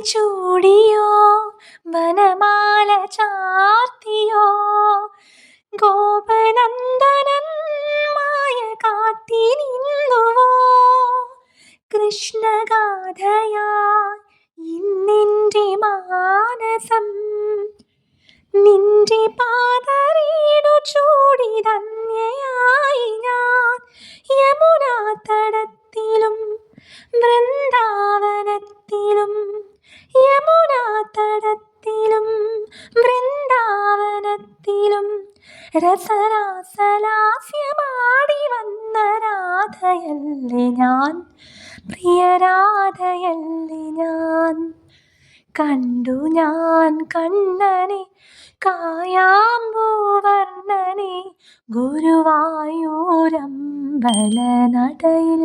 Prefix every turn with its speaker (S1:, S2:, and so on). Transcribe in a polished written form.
S1: ചൂടിയോ വനമാല ചാർത്തിയോ ഗോപനന്ദനൻ മായ കാട്ടി നിന്നുവോ കൃഷ്ണഗാഥയായി ഇന്നെൻ്റെ മാനസം നിന്റെ പാദരേണു ചൂടി ധന്യയായി ഞാൻ യമുനാ തടത്തിലും വൃന്ദാവനത്തിലും യമുനാ തടത്തിലും വൃന്ദാവനത്തിലും രസരാസലാസ്യമാടി വന്ന രാധയല്ലേ ഞാൻ, പ്രിയരാധയല്ലേ ഞാൻ. കണ്ടു ഞാൻ കണ്ണനെ കായാമ്പൂവർണ്ണനെ ഗുരുവായൂരമ്പലനടയിൽ.